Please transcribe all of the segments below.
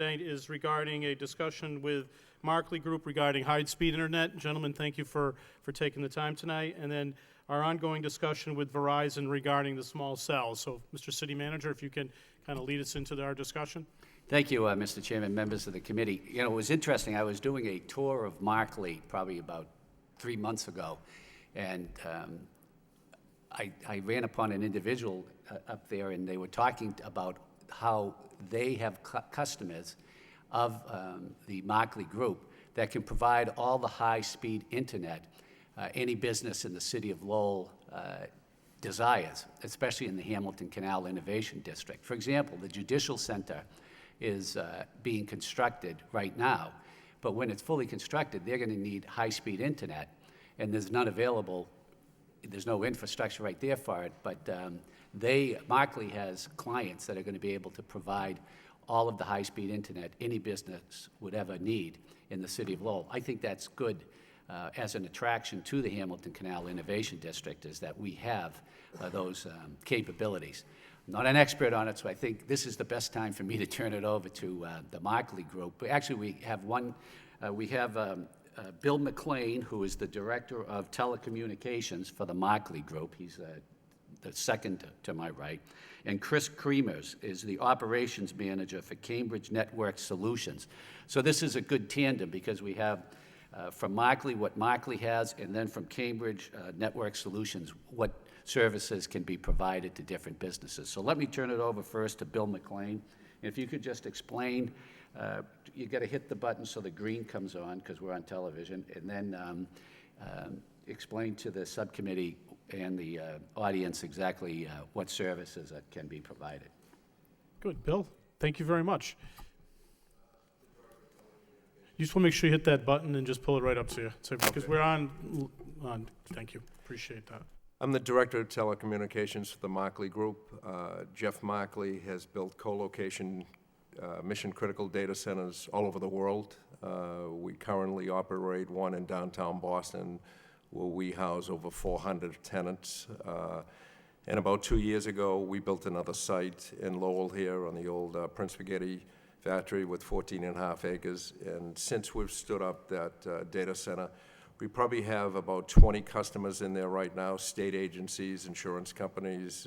Tonight is regarding a discussion with Markley Group regarding high-speed internet. Gentlemen, thank you for taking the time tonight. And then our ongoing discussion with Verizon regarding the small cells. So, Mr. City Manager, if you can kind of lead us into our discussion. Thank you, Mr. Chairman, members of the committee. You know, it was interesting. I was doing a tour of Markley probably about 3 months ago, and I ran upon an individual up there, and they were talking about how they have customers of the Markley Group that can provide all the high-speed internet any business in the city of Lowell desires, especially in the Hamilton Canal Innovation District. For example, the Judicial Center is being constructed right now, but when it's fully constructed, they're going to need high-speed internet, and there's none available. There's no infrastructure right there for it, but Markley has clients that are going to be able to provide all of the high-speed internet any business would ever need in the city of Lowell. I think that's good as an attraction to the Hamilton Canal Innovation District, is that we have those capabilities. I'm not an expert on it, so I think this is the best time for me to turn it over to the Markley Group. Actually, we have Bill McLean, who is the Director of Telecommunications for the Markley Group. He's the second to my right. And Chris Kremers is the Operations Manager for Cambridge Network Solutions. So this is a good tandem because we have from Markley what Markley has, and then from Cambridge Network Solutions what services can be provided to different businesses. So let me turn it over first to Bill McLean. If you could just explain, you got to hit the button so the green comes on because we're on television, and then explain to the subcommittee and the audience exactly what services that can be provided. Good, Bill. Thank you very much. You just want to make sure you hit that button and just pull it right up to you. So, because we're on. Thank you. Appreciate that. I'm the Director of Telecommunications for the Markley Group. Jeff Markley has built co-location mission-critical data centers all over the world. We currently operate one in downtown Boston where we house over 400 tenants. And about 2 years ago, we built another site in Lowell here on the old Prince Spaghetti factory with 14.5 acres. And since we've stood up that data center, we probably have about 20 customers in there right now, state agencies, insurance companies.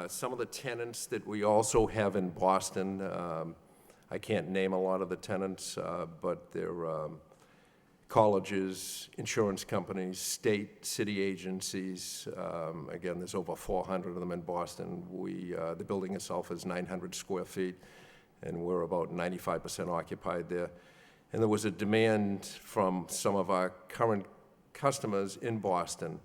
Some of the tenants that we also have in Boston, I can't name a lot of the tenants, but they're colleges, insurance companies, state, city agencies. Again, there's over 400 of them in Boston. The building itself is 900 square feet, and we're about 95% occupied there. And there was a demand from some of our current customers in Boston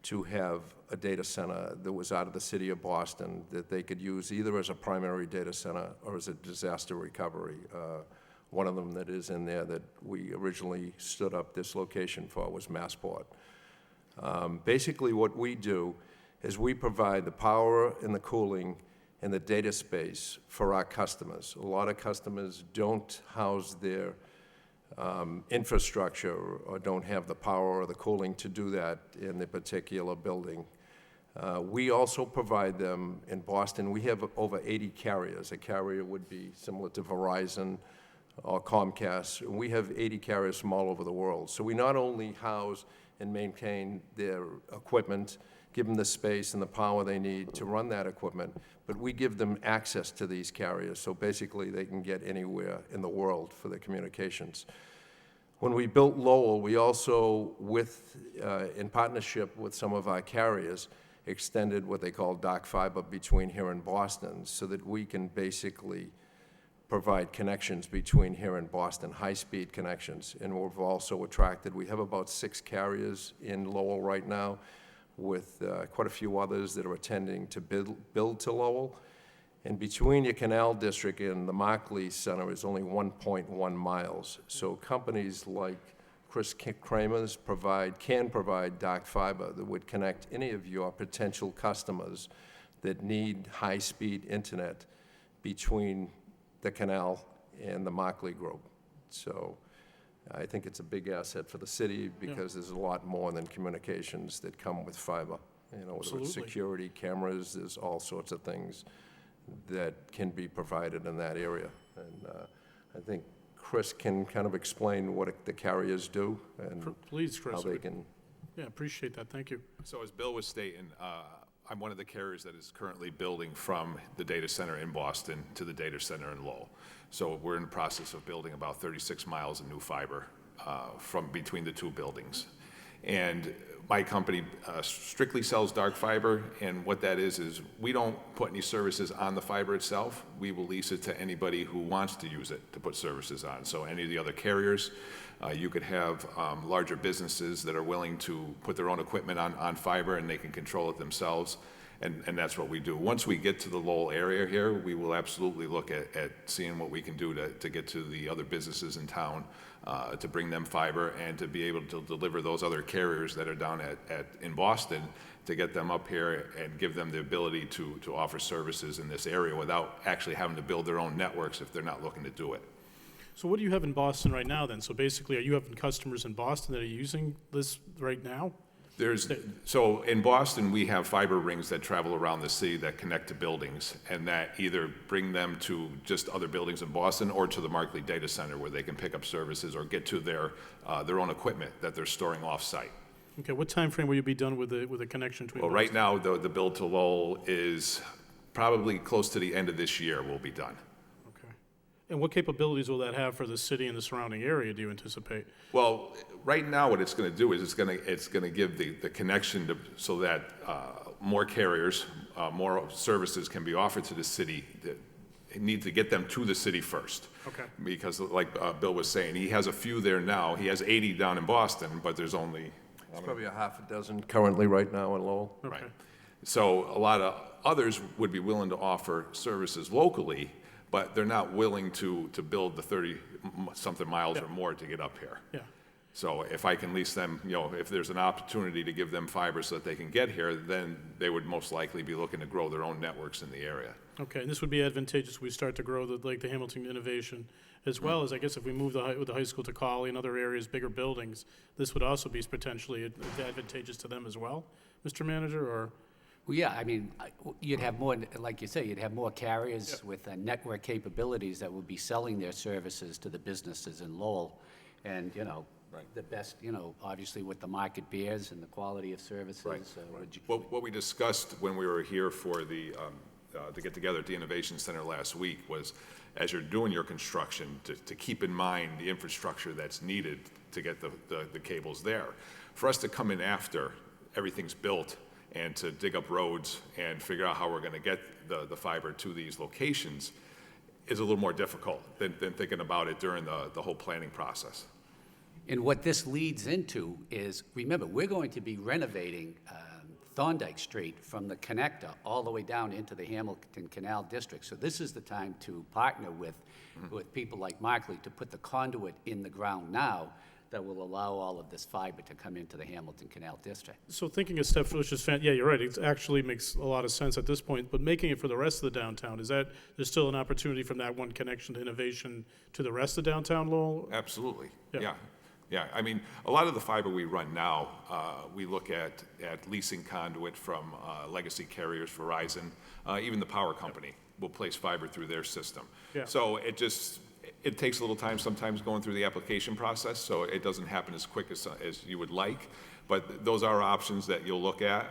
to have a data center that was out of the city of Boston that they could use either as a primary data center or as a disaster recovery. One of them that is in there that we originally stood up this location for was Massport. Basically what we do is we provide the power and the cooling and the data space for our customers. A lot of customers don't house their infrastructure or don't have the power or the cooling to do that in the particular building. We also provide them in Boston. We have over 80 carriers. A carrier would be similar to Verizon or Comcast. We have 80 carriers from all over the world. So we not only house and maintain their equipment, give them the space and the power they need to run that equipment, but we give them access to these carriers, so basically they can get anywhere in the world for their communications. When we built Lowell, we also, in partnership with some of our carriers, extended what they call dark fiber between here and Boston so that we can basically provide connections between here and Boston, high-speed connections. And we've also attracted, we have about 6 carriers in Lowell right now, with quite a few others that are attending to build to Lowell. And between your Canal District and the Markley Center is only 1.1 miles. So companies like Chris Kremers can provide dark fiber that would connect any of your potential customers that need high-speed internet between the canal and the Markley Group. So I think it's a big asset for the city because there's a lot more than communications that come with fiber. You know, whether it's security cameras, there's all sorts of things that can be provided in that area. And And I think Chris can kind of explain what the carriers do and Please, Chris. how they can. Yeah, appreciate that. Thank you. So as Bill was stating, I'm one of the carriers that is currently building from the data center in Boston to the data center in Lowell. So we're in the process of building about 36 miles of new fiber from between the two buildings. And my company strictly sells dark fiber, and what that is we don't put any services on the fiber itself. We will lease it to anybody who wants to use it to put services on. So any of the other carriers, you could have larger businesses that are willing to put their own equipment on fiber, and they can control it themselves. And that's what we do. Once we get to the Lowell area here, we will absolutely look at seeing what we can do to get to the other businesses in town, to bring them fiber and to be able to deliver those other carriers that are down in Boston, to get them up here and give them the ability to offer services in this area without actually having to build their own networks if they're not looking to do it. So what do you have in Boston right now then? So basically, are you having customers in Boston that are using this right now? So in Boston, we have fiber rings that travel around the city that connect to buildings, and that either bring them to just other buildings in Boston or to the Markley Data Center, where they can pick up services or get to their own equipment that they're storing off-site. Okay, what time frame will you be done with the connection between? Well, right now, the build to Lowell is probably close to the end of this year will be done. Okay. And what capabilities will that have for the city and the surrounding area, do you anticipate? Well, right now, what it's going to do is it's going to give the connection so that more carriers, more services can be offered to the city. That need to get them to the city first. Okay. Because like Bill was saying, he has a few there now. He has 80 down in Boston, but there's only It's probably a half a dozen currently right now in Lowell. Okay. right. So a lot of others would be willing to offer services locally, but they're not willing to build the 30-something miles or more to get up here. Yeah. So if I can lease them, if there's an opportunity to give them fiber so that they can get here, then they would most likely be looking to grow their own networks in the area. Okay, and this would be advantageous. We start to grow the Hamilton innovation, as well as, I guess, if we move the high school to Collie and other areas, bigger buildings, this would also be potentially advantageous to them as well, Mr. Manager, or? Well, yeah, I mean, you'd have more, like you say, you'd have more carriers with network capabilities that would be selling their services to the businesses in Lowell. And, the best, obviously what the market bears and the quality of services. What we discussed when we were here for to get together at the Innovation Center last week was, as you're doing your construction, to keep in mind the infrastructure that's needed to get the cables there. For us to come in after everything's built and to dig up roads and figure out how we're going to get the fiber to these locations is a little more difficult than thinking about it during the whole planning process. And what this leads into is, remember, we're going to be renovating Thorndike Street from the connector all the way down into the Hamilton Canal District. So this is the time to partner with people like Markley to put the conduit in the ground now that will allow all of this fiber to come into the Hamilton Canal District. So thinking a step further, yeah, you're right, it actually makes a lot of sense at this point, but making it for the rest of the downtown, there's still an opportunity from that one connection to innovation to the rest of downtown Lowell? Absolutely, Yeah. Yeah, I mean, a lot of the fiber we run now, we look at leasing conduit from legacy carriers, Verizon, even the power company will place fiber through their system. Yeah. So it takes a little time sometimes going through the application process, so it doesn't happen as quick as you would like, but those are options that you'll look at.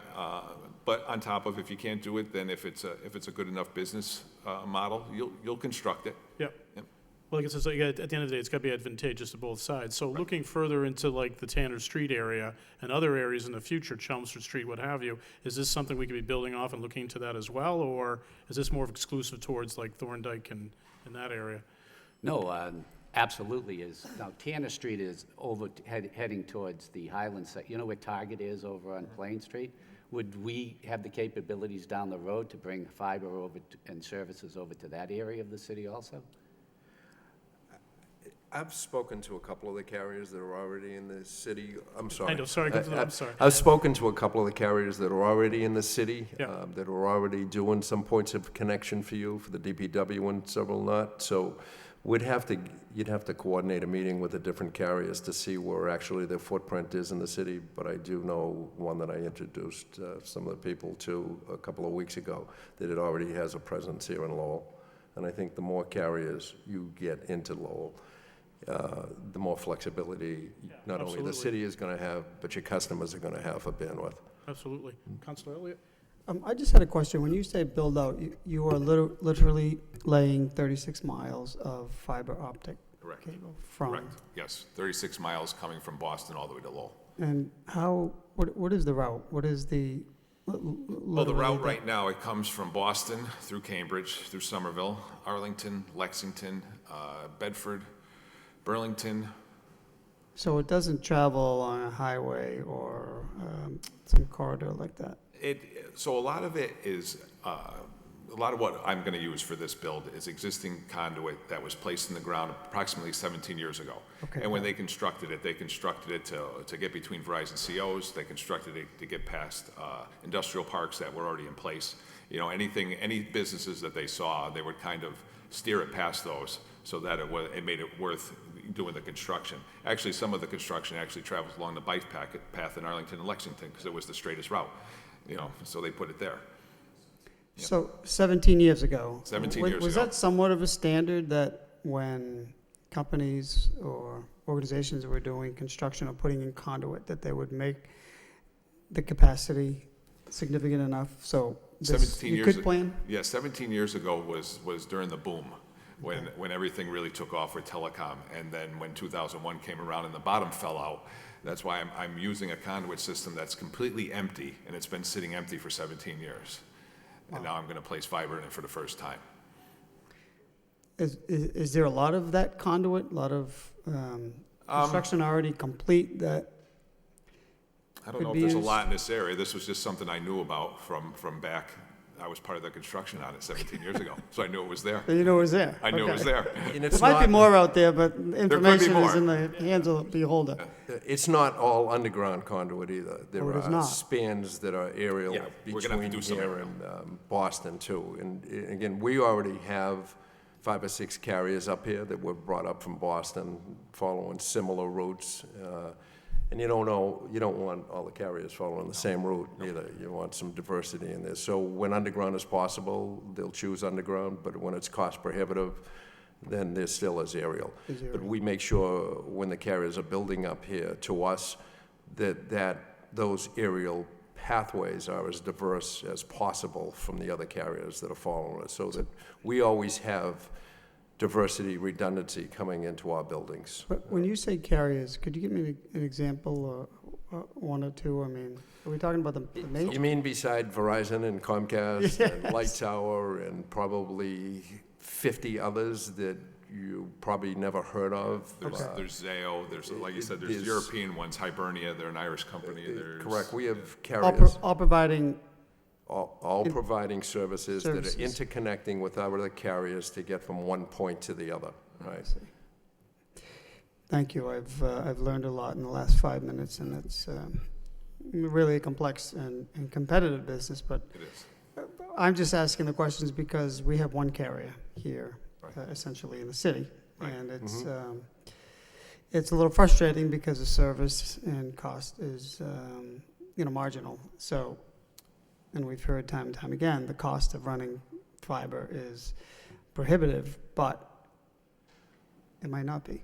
But on top of, if you can't do it, then if it's a good enough business model, you'll construct it. Yeah. Yep. Well, I guess at the end of the day, it's got to be advantageous to both sides. So looking further into like the Tanner Street area and other areas in the future, Chelmsford Street, what have you, is this something we could be building off and looking into that as well? Or is this more exclusive towards like Thorndike and that area? No, absolutely is. Now, Tanner Street is heading towards the Highland side. You know where Target is over on Plain Street? Would we have the capabilities down the road to bring fiber over and services over to that area of the city also? I've spoken to a couple of the carriers that are already in the city. I'm sorry. I know, sorry, I'm sorry. I've spoken to a couple of the carriers that are already in the city, Yeah. that are already doing some points of connection for you, for the DPW and several not. So you'd have to coordinate a meeting with the different carriers to see where actually their footprint is in the city. But I do know one that I introduced some of the people to a couple of weeks ago that it already has a presence here in Lowell. And I think the more carriers you get into Lowell, the more flexibility not only the absolutely. city is going to have, but your customers are going to have for bandwidth. Absolutely. Councilor Elliott? I just had a question. When you say build out, you are literally laying 36 miles of fiber optic Correct. cable from. Correct, yes. 36 miles coming from Boston all the way to Lowell. And what is the route? What is the? Well, the route right now, it comes from Boston through Cambridge, through Somerville, Arlington, Lexington, Bedford, Burlington. So it doesn't travel on a highway or some corridor like that? So a lot of it is, a lot of what I'm going to use for this build is existing conduit that was placed in the ground approximately 17 years ago. Okay. And when they constructed it to get between Verizon COs. They constructed it to get past industrial parks that were already in place. You know, any businesses that they saw, they would kind of steer it past those so that it made it worth doing the construction. Actually, some of the construction actually travels along the bike path in Arlington and Lexington because it was the straightest route. You know, so they put it there. So 17 years ago. 17 years Was ago. that somewhat of a standard that when companies or organizations were doing construction or putting in conduit, that they would make the capacity significant enough so you could plan? Yeah, 17 years ago was during the boom, when everything really took off with telecom. And then when 2001 came around and the bottom fell out, that's why I'm using a conduit system that's completely empty, and it's been sitting empty for 17 years. And now I'm going to place fiber in it for the first time. Is there a lot of that conduit, a lot of construction already complete that? I don't Could know if be there's a used. lot in this area. This was just something I knew about from back. I was part of the construction on it 17 years ago, so I knew it was there. You know it was there? I knew it was Okay. there. And it's There might be not, more out there, but information is more. in the hands of the beholder. it's not all underground conduit either. There Oh, it is are not. spans that are aerial Yeah, we're gonna have to between do some here aerial. and Boston too. And again, we already have 5 or 6 carriers up here that were brought up from Boston following similar routes. And you don't want all the carriers following the same route either. You want some diversity in this. So when underground is possible, they'll choose underground, but when it's cost prohibitive, then there still is aerial. But we make sure when the carriers are building up here to us, that those aerial pathways are as diverse as possible from the other carriers that are following us, so that we always have diversity, redundancy coming into our buildings. But when you say carriers, could you give me an example, or one or two? I mean, are we talking about the major? You mean beside Verizon and Comcast and Light Tower and probably 50 others that you probably never heard of? There's Zayo, there's, like you said, there's There's- European ones, Hibernia, they're an Irish company, there's. Correct, we have All carriers, all providing, all providing services that are Services. interconnecting with our other carriers to get from one point to the other, right? thank you. I've learned a lot in the last 5 minutes, and it's really a complex and competitive business, but It is. I'm just asking the questions because we have one carrier here, Right. essentially in the city. Right. And it's a little frustrating because the service and cost is, marginal. So, and we've heard time and time again, the cost of running fiber is prohibitive, but it might not be.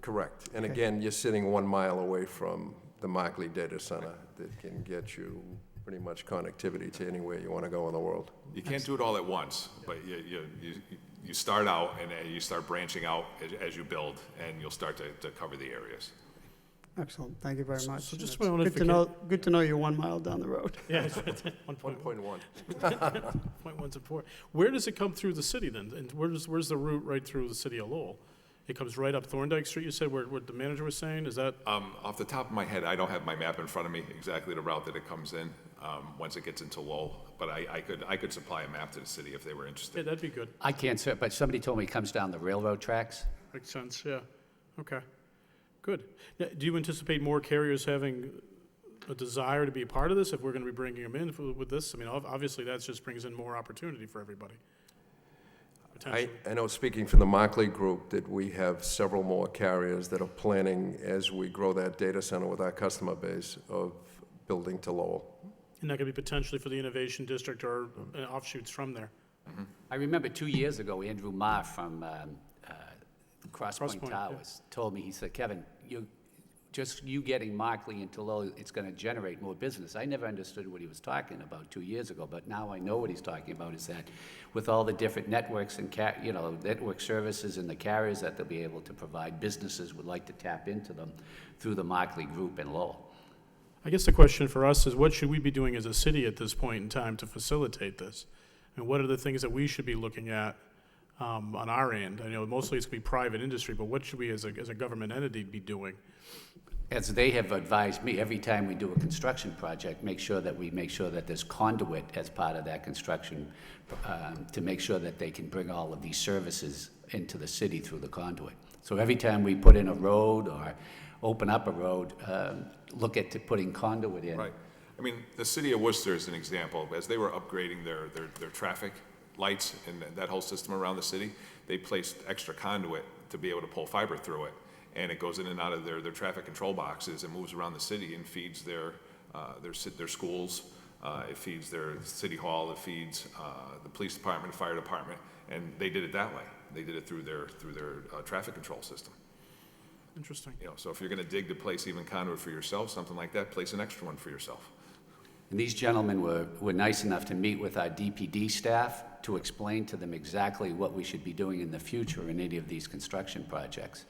Correct. And Okay. again, you're sitting 1 mile away from the Markley Data Center that can get you pretty much connectivity to anywhere you want to go in the world. You can't do it all at once, but you start out and you start branching out as you build, and you'll start to cover the areas. Excellent, thank you very much. so just And wanted it's to good to know you're 1 mile down the road. Yeah, it's 1.1. 1.1. Point one's important. Where does it come through the city then? And where's the route right through the city of Lowell? It comes right up Thorndike Street, you said, where the manager was saying? Is that, Off the top of my head, I don't have my map in front of me, exactly the route that it comes in, once it gets into Lowell. But I could supply a map to the city if they were yeah, interested. that'd be good. I can't, but somebody told me it comes down the railroad tracks. Makes sense, yeah. Okay, good. Now, do you anticipate more carriers having a desire to be a part of this if we're going to be bringing them in with this? I mean, obviously, that just brings in more opportunity for everybody, potentially. I know, speaking from the Markley Group, that we have several more carriers that are planning, as we grow that data center with our customer base, of building to Lowell. And that could be potentially for the Innovation District or offshoots from there. I remember 2 years ago, Andrew Marr from Crosspoint Crosspoint, yeah. Towers told me, he said, Kevin, you getting Markley into Lowell, it's going to generate more business. I never understood what he was talking about 2 years ago, but now I know what he's talking about, is that with all the different networks and, network services and the carriers that they'll be able to provide, businesses would like to tap into them through the Markley Group in Lowell. I guess the question for us is, what should we be doing as a city at this point in time to facilitate this? And what are the things that we should be looking at on our end? I know mostly it's going to be private industry, but what should we as a government entity be doing? As they have advised me, every time we do a construction project, make sure that there's conduit as part of that construction, to make sure that they can bring all of these services into the city through the conduit. So every time we put in a road or open up a road, look at putting conduit in. Right. I mean, the city of Worcester is an example. As they were upgrading their traffic lights and that whole system around the city, they placed extra conduit to be able to pull fiber through it. And it goes in and out of their traffic control boxes and moves around the city and feeds their schools, it feeds their city hall, it feeds the police department, fire department, and they did it that way. They did it through their traffic control system. Interesting. So if you're going to dig to place even conduit for yourself, something like that, place an extra one for yourself. And these gentlemen were nice enough to meet with our DPD staff to explain to them exactly what we should be doing in the future in any of these construction projects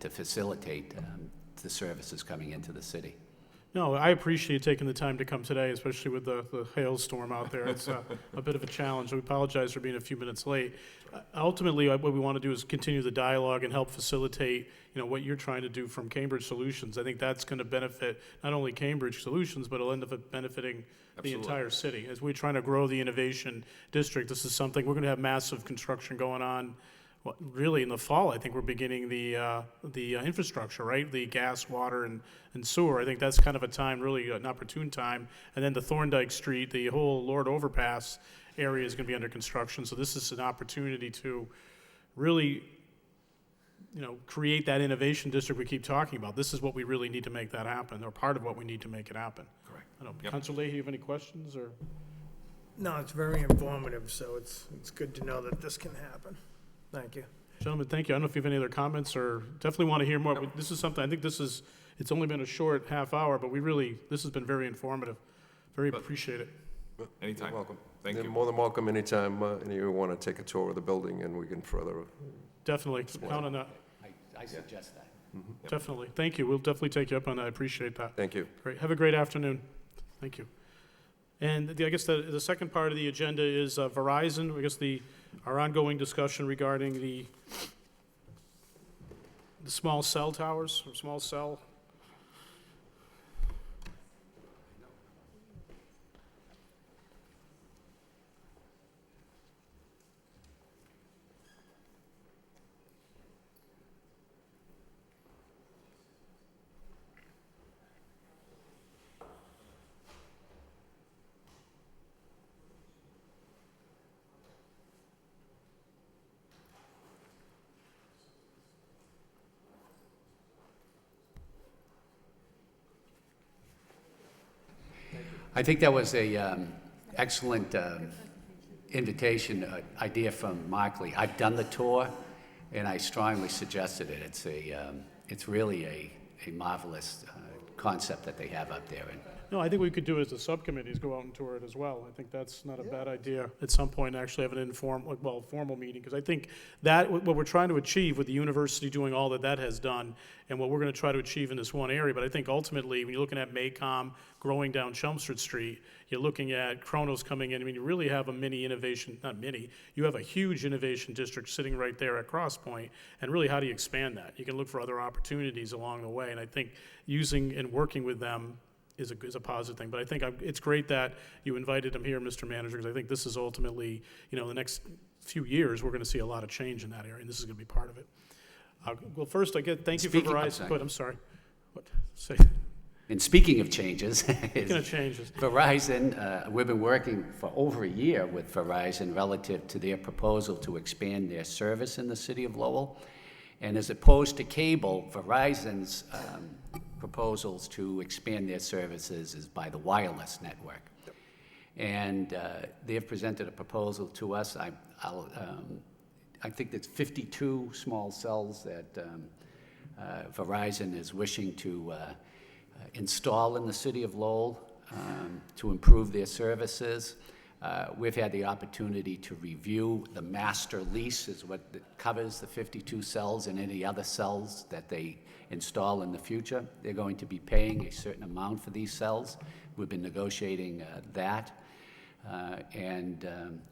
to facilitate the services coming into the city. No, I appreciate taking the time to come today, especially with the hailstorm out there. It's a bit of a challenge. We apologize for being a few minutes late. Ultimately, what we want to do is continue the dialogue and help facilitate, what you're trying to do from Cambridge Solutions. I think that's going to benefit not only Cambridge Solutions, but it'll end up benefiting the entire city. As we're trying to grow the innovation district, this is something, we're going to have massive construction going on. Well, really, in the fall, I think we're beginning the infrastructure, right? The gas, water, and sewer. I think that's kind of a time, really an opportune time. And then the Thorndike Street, the whole Lord Overpass area is going to be under construction. So this is an opportunity to really, create that innovation district we keep talking about. This is what we really need to make that happen, or part of what we need to make it happen. Correct. I don't know, Yep. Councilor Leahy, you have any questions, or? No, it's very informative, so it's good to know that this can happen. Thank you. Gentlemen, thank you. I don't know if you have any other comments, or definitely want to hear more. This is something, I think it's only been a short half hour, but this has been very informative. Very appreciate it. Anytime. You're welcome. Thank You're you. more than welcome anytime any of you want to take a tour of the building, and we can further. Definitely, count on that. I suggest that. Definitely. Thank you. We'll definitely take you up on that. I appreciate that. Thank you. Great. Have a great afternoon. Thank you. And I guess the second part of the agenda is Verizon. I guess our ongoing discussion regarding the small cell towers, or small cell. I think that was a excellent invitation, idea from Markley. I've done the tour, and I strongly suggested it. It's really a marvelous concept that they have up there. And No, I think we could do it as a subcommittee, is go out and tour it as well. I think that's not a bad idea at some point, actually have an formal meeting, because I think that, what we're trying to achieve with the university doing all that has done, and what we're going to try to achieve in this one area, but I think ultimately, when you're looking at Maycom growing down Chelmsford Street, you're looking at Kronos coming in, I mean, you really have a you have a huge innovation district sitting right there at Cross Point, and really, how do you expand that? You can look for other opportunities along the way, and I think using and working with them is a positive thing. But I think it's great that you invited him here, Mr. Manager, because I think this is ultimately, the next few years, we're going to see a lot of change in that area, and this is going to be part of it. Well, first, thank you for Verizon. I'm sorry. What? Say. And speaking of changes, Speaking of changes. Verizon, we've been working for over a year with Verizon relative to their proposal to expand their service in the city of Lowell. And as opposed to cable, Verizon's proposals to expand their services is by the wireless network. And they have presented a proposal to us. I think that's 52 small cells that Verizon is wishing to install in the city of Lowell to improve their services. We've had the opportunity to review the master lease, is what covers the 52 cells and any other cells that they install in the future. They're going to be paying a certain amount for these cells. We've been negotiating that, and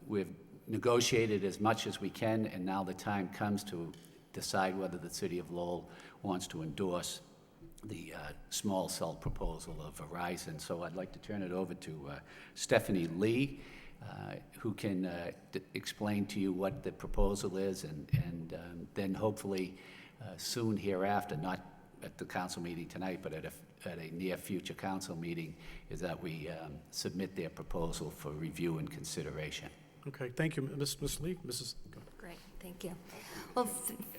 we've negotiated as much as we can, and now the time comes to decide whether the city of Lowell wants to endorse the small cell proposal of Verizon. So I'd like to turn it over to Stephanie Lee, who can explain to you what the proposal is, and then hopefully soon hereafter, not at the council meeting tonight, but at a near future council meeting, is that we submit their proposal for review and consideration. Okay, thank you, Ms. Lee. Mrs. Great, thank you. Well,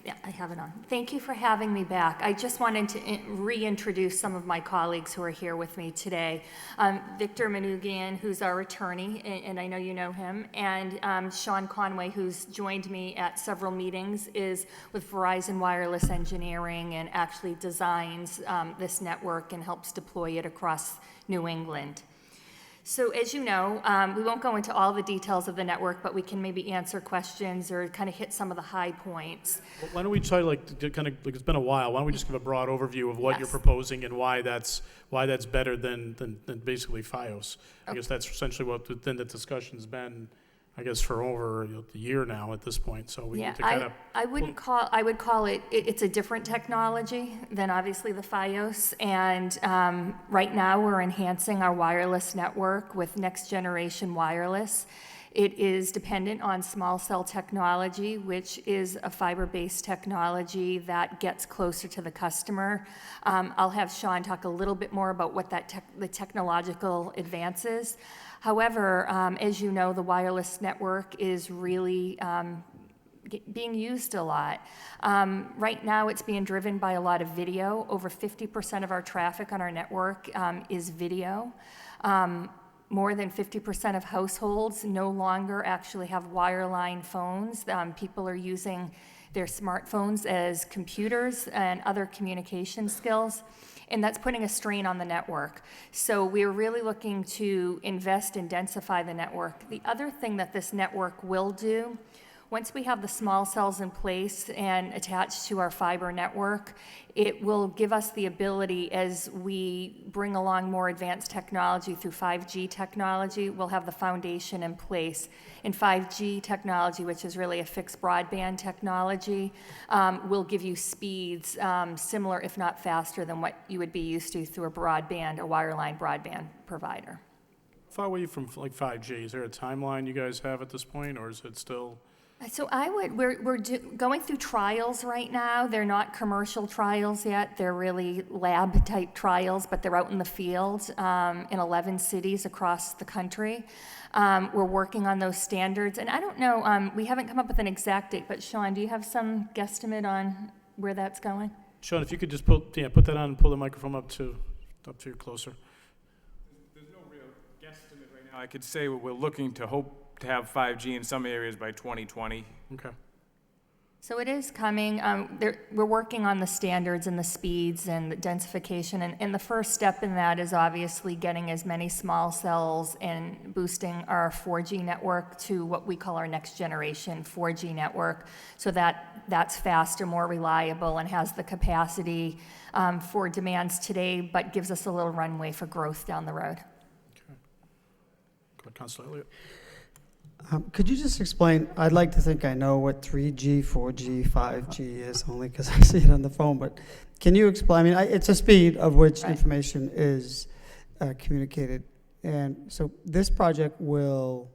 yeah, I have it on. Thank you for having me back. I just wanted to reintroduce some of my colleagues who are here with me today. Victor Manugian, who's our attorney, and I know you know him, and Sean Conway, who's joined me at several meetings, is with Verizon Wireless Engineering and actually designs this network and helps deploy it across New England. So as you know, we won't go into all the details of the network, but we can maybe answer questions or kind of hit some of the high points. Well, why don't we try, like it's been a while, why don't we just give a broad overview of what Yes. you're proposing and why that's better than basically FiOS? I guess that's essentially what the discussion's been, I guess, for over a year now at this point, so we Yeah, need to kind of... I would call it, it's a different technology than obviously the FiOS, and right now we're enhancing our wireless network with next generation wireless. It is dependent on small cell technology, which is a fiber-based technology that gets closer to the customer. I'll have Sean talk a little bit more about what the technological advances. However, as you know, the wireless network is really being used a lot. Right now, it's being driven by a lot of video. Over 50% of our traffic on our network is video. More than 50% of households no longer actually have wireline phones. People are using their smartphones as computers and other communication skills, and that's putting a strain on the network. So we're really looking to invest and densify the network. The other thing that this network will do, once we have the small cells in place and attached to our fiber network, it will give us the ability, as we bring along more advanced technology through 5G technology, we'll have the foundation in place. And 5G technology, which is really a fixed broadband technology, will give you speeds similar, if not faster, than what you would be used to through a broadband or wireline broadband provider. How far away from like 5G? Is there a timeline you guys have at this point, or is it still... So we're going through trials right now. They're not commercial trials yet. They're really lab-type trials, but they're out in the field in 11 cities across the country. We're working on those standards. And I don't know, we haven't come up with an exact date, but Sean, do you have some guesstimate on where that's going? Sean, if you could just put that on and pull the microphone up to you closer. There's no real guesstimate right now. I could say we're looking to hope to have 5G in some areas by 2020. Okay. So it is coming. We're working on the standards and the speeds and the densification. And the first step in that is obviously getting as many small cells and boosting our 4G network to what we call our next generation 4G network, so that that's faster, more reliable, and has the capacity for demands today, but gives us a little runway for growth down the road. Okay. Go ahead, Councilor Elliott. Could you just explain, I'd like to think I know what 3G, 4G, 5G is, only because I see it on the phone, but can you explain, I mean, it's a speed of which Right. information is communicated, and so this project will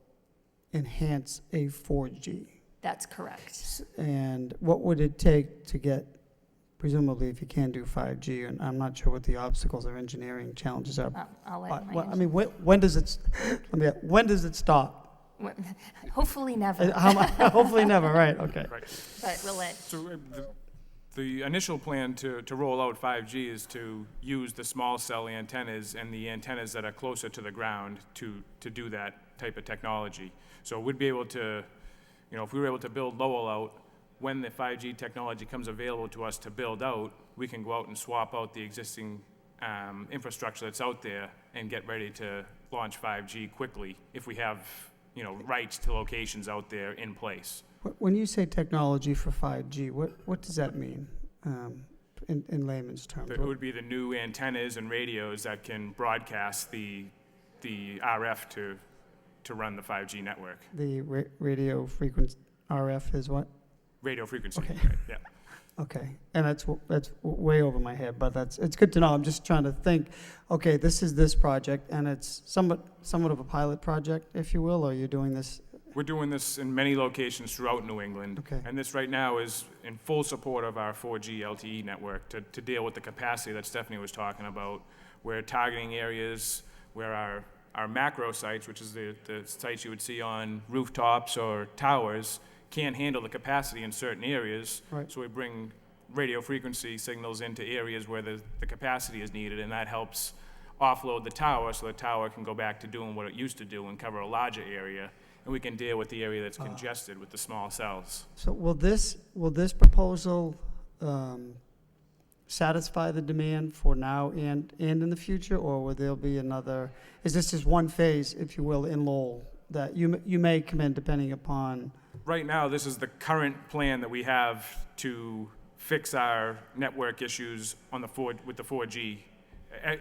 enhance a 4G. That's correct. And what would it take to get, presumably if you can do 5G, and I'm not sure what the obstacles or engineering challenges are. I'll let my Well, I mean, when does it, when does it stop? Hopefully never, Hopefully never, right, okay. Right. but we'll let. So the initial plan to roll out 5G is to use the small cell antennas and the antennas that are closer to the ground to do that type of technology. So we'd be able to, if we were able to build Lowell out, when the 5G technology comes available to us to build out, we can go out and swap out the existing infrastructure that's out there and get ready to launch 5G quickly if we have, rights to locations out there in place. When you say technology for 5G, what does that mean in layman's terms? It would be the new antennas and radios that can broadcast the RF to run the 5G network. The radio frequency RF is what? Radio frequency, Okay. right, yeah. Okay, and that's way over my head, but it's good to know. I'm just trying to think, okay, this is this project, and it's somewhat of a pilot project, if you will, or you're doing this. We're doing this in many locations throughout New England. Okay. And this right now is in full support of our 4G LTE network to deal with the capacity that Stephanie was talking about. We're targeting areas where our macro sites, which is the sites you would see on rooftops or towers, can't handle the capacity in certain areas. Right. So we bring radio frequency signals into areas where the capacity is needed, and that helps offload the tower so the tower can go back to doing what it used to do and cover a larger area, and we can deal with the area that's congested with the small cells. So will this proposal satisfy the demand for now and in the future, or will there be another? Is this just one phase, if you will, in Lowell that you may come in depending upon? Right now, this is the current plan that we have to fix our network issues on with the 4G.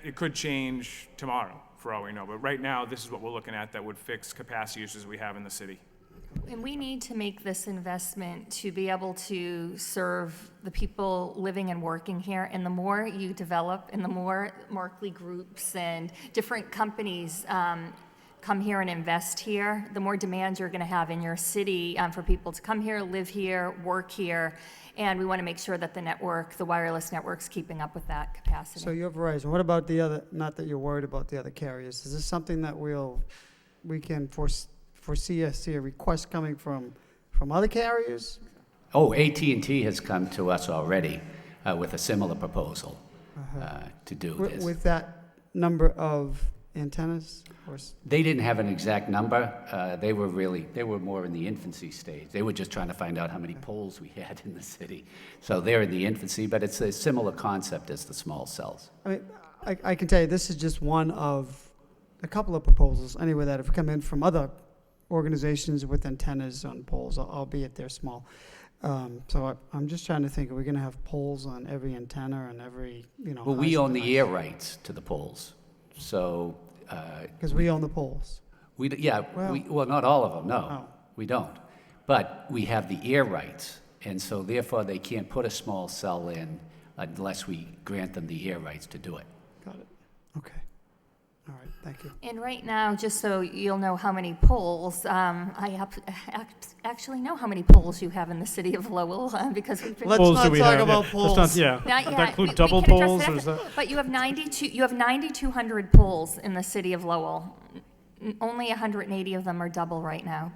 It could change tomorrow, for all we know, but right now, this is what we're looking at that would fix capacity issues we have in the city. And we need to make this investment to be able to serve the people living and working here. And the more you develop and the more Markley groups and different companies come here and invest here, the more demand you're going to have in your city for people to come here, live here, work here. And we want to make sure that the wireless network's keeping up with that capacity. So you're Verizon. What about the other, not that you're worried about the other carriers, is this something that we can see a request coming from other carriers? Oh, AT&T has come to us already with a similar proposal to do this. With that number of antennas? They didn't have an exact number. They were more in the infancy stage. They were just trying to find out how many poles we had in the city. So they're in the infancy, but it's a similar concept as the small cells. I mean, I can tell you, this is just one of a couple of proposals, anyway, that have come in from other organizations with antennas on poles, albeit they're small. So I'm just trying to think, are we going to have poles on every antenna and every, Well, we own the air rights to the poles. So... Because we own the poles. Well, not all of them, no. Oh. We don't. But we have the air rights, and so therefore they can't put a small cell in unless we grant them the air rights to do it. Got it. Okay. All right, thank you. And right now, just so you'll know how many poles, I actually know how many poles you have in the city of Lowell because we've been. Let's Poles not do we talk have? about Yeah. poles. Let's not, yeah. Not Does yet. that include We double can address poles, that or is that? But you have 9,200 poles in the city of Lowell. Only 180 of them are double right now,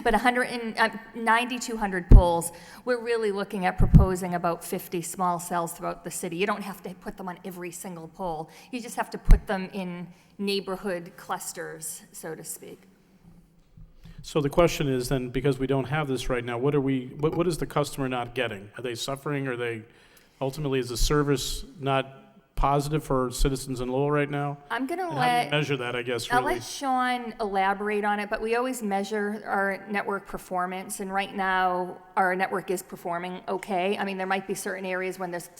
but 9,200 poles. We're really looking at proposing about 50 small cells throughout the city. You don't have to put them on every single pole. You just have to put them in neighborhood clusters, so to speak. So the question is then, because we don't have this right now, what is the customer not getting? Are they suffering? Ultimately, is the service not positive for citizens in Lowell right now? I'm going to And how do you let measure that, I guess, I'll really? let Sean elaborate on it, but we always measure our network performance, and right now, our network is performing okay. I mean, there might be certain areas when there's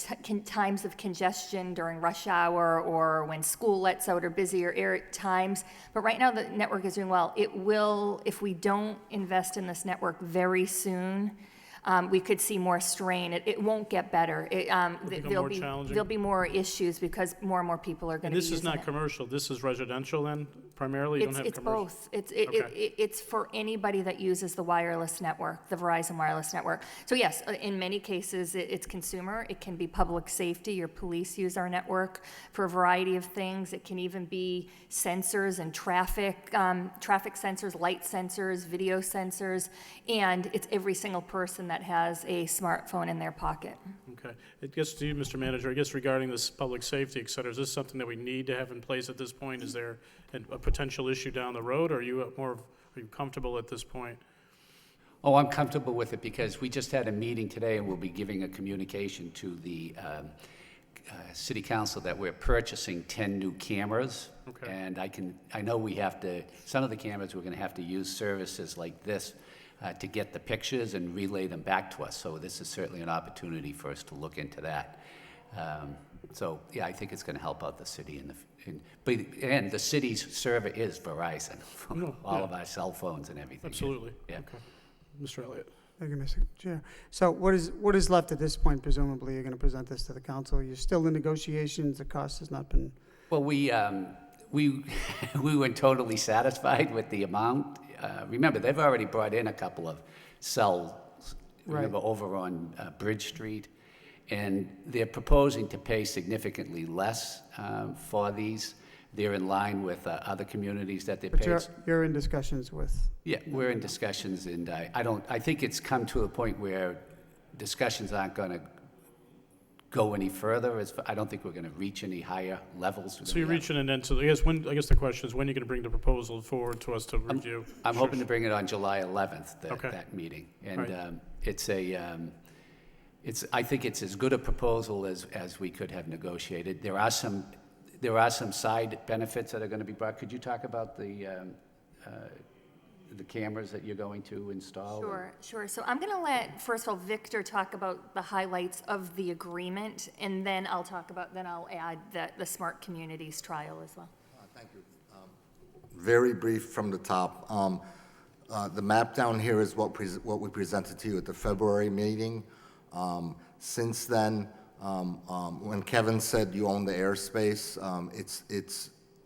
times of congestion during rush hour or when school lets out or busier times, but right now, the network is doing well. It will, if we don't invest in this network very soon, we could see more strain. It won't get better. become more challenging? There'll be more issues because more and more people are going And to be this using is not it. commercial, this is residential then, primarily? You don't have It's commercial? both. Okay. It's for anybody that uses the wireless network, the Verizon wireless network. So yes, in many cases, it's consumer. It can be public safety. Your police use our network for a variety of things. It can even be sensors and traffic sensors, light sensors, video sensors, and it's every single person that has a smartphone in their pocket. Okay. Okay. I guess to you, Mr. Manager, I guess regarding this public safety, et cetera, is this something that we need to have in place at this point? Is there a potential issue down the road, or are you are you comfortable at this point? Oh, I'm comfortable with it because we just had a meeting today and we'll be giving a communication to the city council that we're purchasing 10 new cameras. Okay. And I know we have to, some of the cameras, we're going to have to use services like this to get the pictures and relay them back to us. So this is certainly an opportunity for us to look into that. So, yeah, I think it's going to help out the city. And the city's server is Verizon, No, all yeah. of our cell phones and everything. Absolutely. Yeah. Okay. Mr. Elliott. Thank you, Mr. Chair. So what is left at this point? Presumably, you're going to present this to the council. You're still in negotiations. The cost has not been. Well, we weren't totally satisfied with the amount. Remember, they've already brought in a couple of cells, remember, over on Bridge Street, and they're proposing to pay significantly less for these. They're in line with other communities that they But pay. you're in discussions with. Yeah, we're in discussions, and I think it's come to a point where discussions aren't going to go any further. I don't think we're going to reach any higher levels. So you're reaching an end, so I guess the question is, when are you going to bring the proposal forward to us to review? I'm hoping to bring it on July 11th, Okay. that meeting. And Right. I think it's as good a proposal as we could have negotiated. There are some side benefits that are going to be brought. Could you talk about the cameras that you're going to install? Sure. So I'm going to let, first of all, Victor talk about the highlights of the agreement, and then I'll add the Smart Communities trial as well. Thank you. Very brief from the top. The map down here is what we presented to you at the February meeting. Since then, when Kevin said you own the airspace,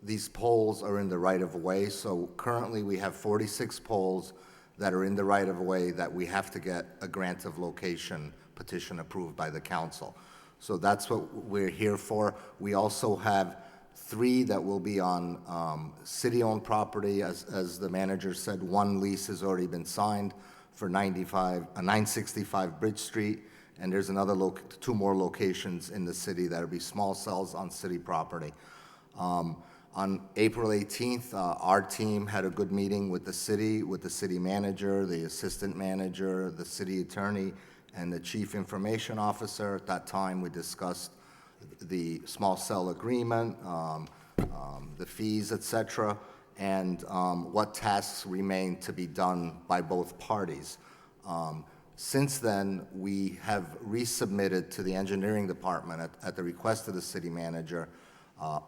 these poles are in the right-of-way. So currently, we have 46 poles that are in the right-of-way that we have to get a grant of location petition approved by the council. So that's what we're here for. We also have 3 that will be on city-owned property. As the manager said, 1 lease has already been signed for 965 Bridge Street, and there's 2 more locations in the city that will be small cells on city property. On April 18th, our team had a good meeting with the city manager, the assistant manager, the city attorney, and the chief information officer. At that time, we discussed the small cell agreement, the fees, et cetera, and what tasks remain to be done by both parties. Since then, we have resubmitted to the engineering department at the request of the city manager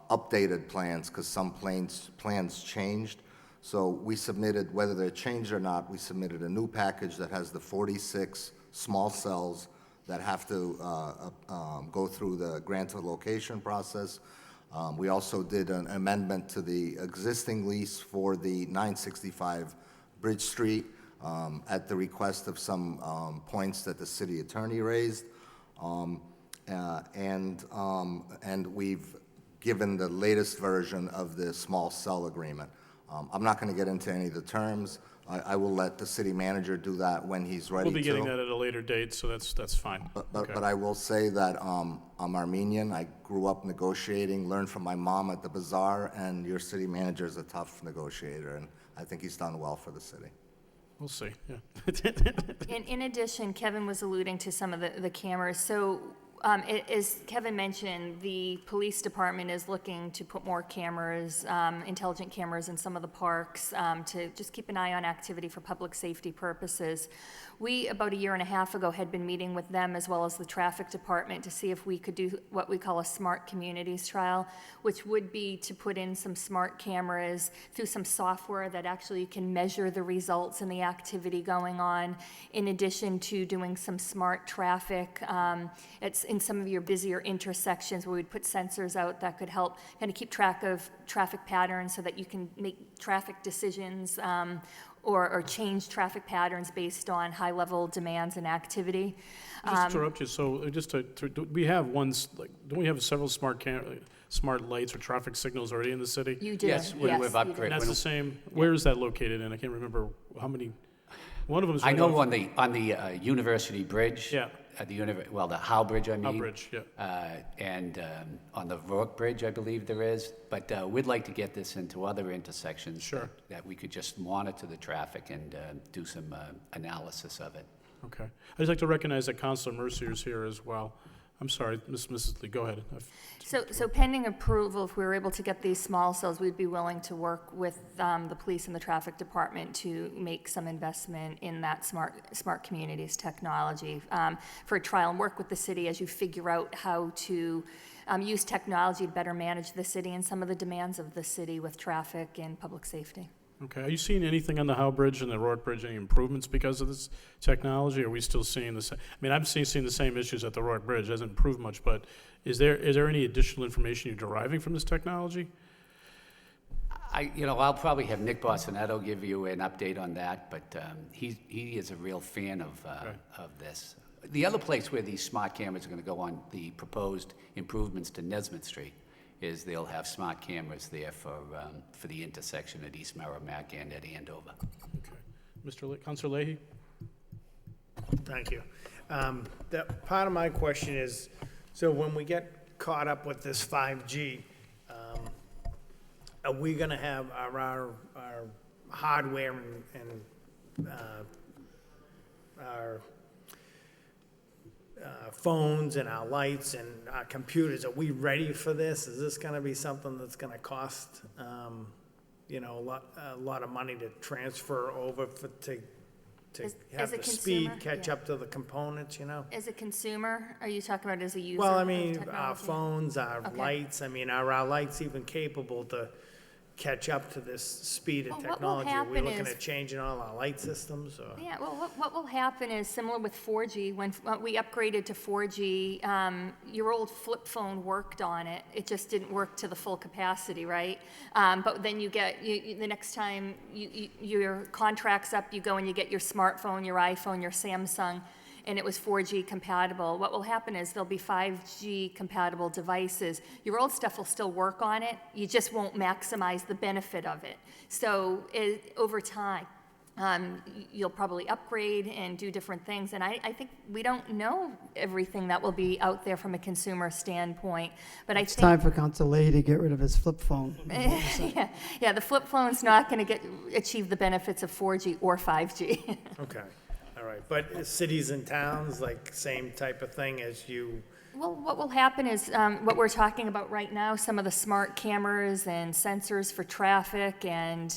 updated plans, because some plans changed. So we submitted, whether they're changed or not, we submitted a new package that has the 46 small cells that have to go through the grant of location process. We also did an amendment to the existing lease for the 965 Bridge Street at the request of some points that the city attorney raised. And we've given the latest version of the small cell agreement. I'm not going to get into any of the terms. I will let the city manager do that when he's ready to. We'll be getting that at a later date, so that's fine. Okay. But I will say that I'm Armenian. I grew up negotiating, learned from my mom at the bazaar, and your city manager is a tough negotiator, and I think he's done well for the city. We'll see, yeah. In addition, Kevin was alluding to some of the cameras. So as Kevin mentioned, the police department is looking to put more cameras, intelligent cameras in some of the parks to just keep an eye on activity for public safety purposes. We, about a year and a half ago, had been meeting with them as well as the traffic department to see if we could do what we call a smart communities trial, which would be to put in some smart cameras through some software that actually can measure the results and the activity going on, in addition to doing some smart traffic. It's in some of your busier intersections where we'd put sensors out that could help kind of keep track of traffic patterns so that you can make traffic decisions or change traffic patterns based on high-level demands and activity. Just to interrupt you, so just we have ones, like, don't we have several smart lights or traffic signals already in the city? You do, Yes, yes, we've you do. upgraded. And that's the same, where is that located in? I can't remember how many, one of them is. I right know off- on the University Bridge. Yeah. the Howe Bridge, I mean. Howe Bridge, yeah. And on the Rourke Bridge, I believe there is. But we'd like to get this into other intersections. Sure. That we could just monitor the traffic and do some analysis of it. Okay. I'd just like to recognize that Councilor Mercier is here as well. I'm sorry, Mrs. Lee, go ahead. So pending approval, if we were able to get these small cells, we'd be willing to work with the police and the traffic department to make some investment in that smart communities technology for a trial, and work with the city as you figure out how to use technology to better manage the city and some of the demands of the city with traffic and public safety. Okay. Are you seeing anything on the Howe Bridge and the Rourke Bridge, any improvements because of this technology? Or are we still seeing the same? I mean, I'm seeing the same issues at the Rourke Bridge. It hasn't improved much, but is there any additional information you're deriving from this technology? I'll probably have Nick Bossinetto give you an update on that, but he is a real fan of this. The other place where these smart cameras are going to go on the proposed improvements to Nesmith Street is they'll have smart cameras there for the intersection at East Merrimack and at Andover. Okay. Councilor Leahy? Thank you. Part of my question is, so when we get caught up with this 5G, are we gonna have our hardware and our phones and our lights and our computers, are we ready for this? Is this gonna be something that's gonna cost, a lot of money to transfer over to have As a the speed consumer, catch yeah. up to the components, As a consumer, are you talking about as a user Well, I of mean, our technology? phones, our Okay. lights, I mean, are our lights even capable to catch up to this speed of Well, what will technology? Are we happen looking is- at changing all our light systems, or? Yeah, well, what will happen is similar with 4G, when we upgraded to 4G, your old flip phone worked on it, it just didn't work to the full capacity, right? But then the next time your contract's up, you go and you get your smartphone, your iPhone, your Samsung, and it was 4G compatible. What will happen is there'll be 5G compatible devices. Your old stuff will still work on it, you just won't maximize the benefit of it. So over time, you'll probably upgrade and do different things. And I think we don't know everything that will be out there from a consumer standpoint. But I It's think time for Council Leahy to get rid of his flip phone. yeah, the flip phone's not going to achieve the benefits of 4G or 5G. Okay, all right, but cities and towns, like, same type of thing as you, Well, what will happen is, what we're talking about right now, some of the smart cameras and sensors for traffic and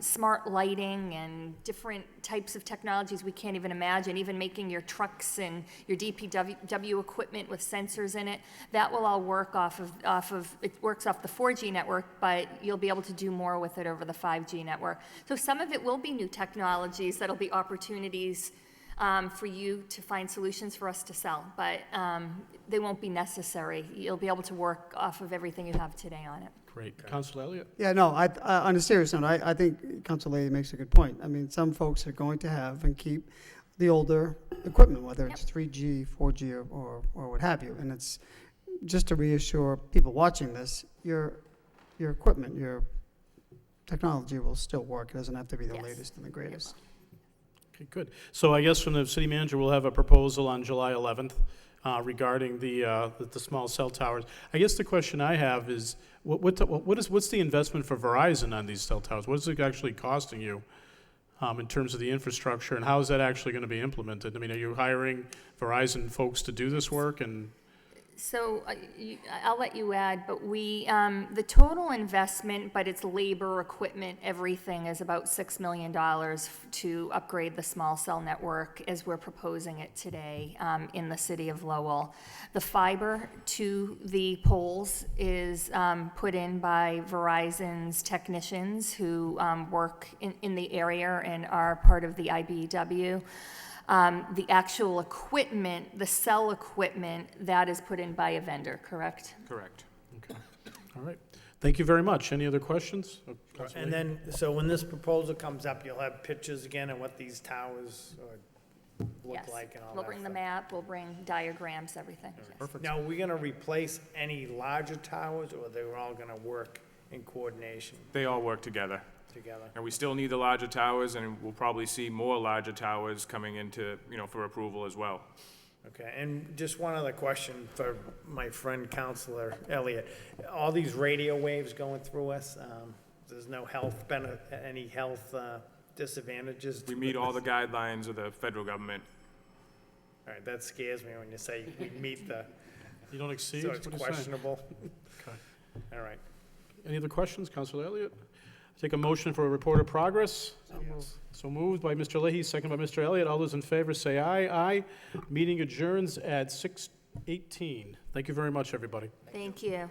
smart lighting and different types of technologies we can't even imagine, even making your trucks and your DPW equipment with sensors in it, that will all work off of, it works off the 4G network, but you'll be able to do more with it over the 5G network. So some of it will be new technologies that'll be opportunities for you to find solutions for us to sell, but they won't be necessary. You'll be able to work off of everything you have today on it. Great. Councilor Elliott? Yeah, no, on a serious note, I think Council Leahy makes a good point. I mean, some folks are going to have and keep the older equipment, whether it's 3G, 4G, or what have you. And it's just to reassure people watching this, your equipment, your technology will still work. It doesn't have to be the Yes. latest and the greatest. Okay, good. So I guess from the city manager, we'll have a proposal on July 11th regarding the small cell towers. I guess the question I have is, what's the investment for Verizon on these cell towers? What is it actually costing you in terms of the infrastructure, and how is that actually going to be implemented? I mean, are you hiring Verizon folks to do this work? And So I'll let you add, but the total investment, but it's labor, equipment, everything, is about $6 million to upgrade the small cell network as we're proposing it today in the city of Lowell. The fiber to the poles is put in by Verizon's technicians who work in the area and are part of the IBEW. The actual equipment, the cell equipment, that is put in by a vendor, correct? Correct. okay, all right. Thank you very much. Any other questions? Councilor and Leahy? then, so when this proposal comes up, you'll have pictures again of what these towers look Yes. like and all that. We'll bring the map, we'll bring diagrams, everything. Yes. Perfect. Now, are we gonna replace any larger towers, or they're all gonna work in coordination They all work together. together? And we still need the larger towers, and we'll probably see more larger towers coming into, for approval as well. Okay, and just one other question for my friend Counselor Elliott. All these radio waves going through us, there's no health any health disadvantages? We meet all the guidelines of the federal government. All right, that scares me when you say we meet the, You don't exceed? so it's What are you saying? questionable. Okay. All right. Any other questions, Councilor Elliott? Take a motion for a report of progress. So moved by Mr. Leahy, second by Mr. Elliott. All those in favor say aye. Aye. Meeting adjourns at 6:18. Thank you very much, everybody. Thank you.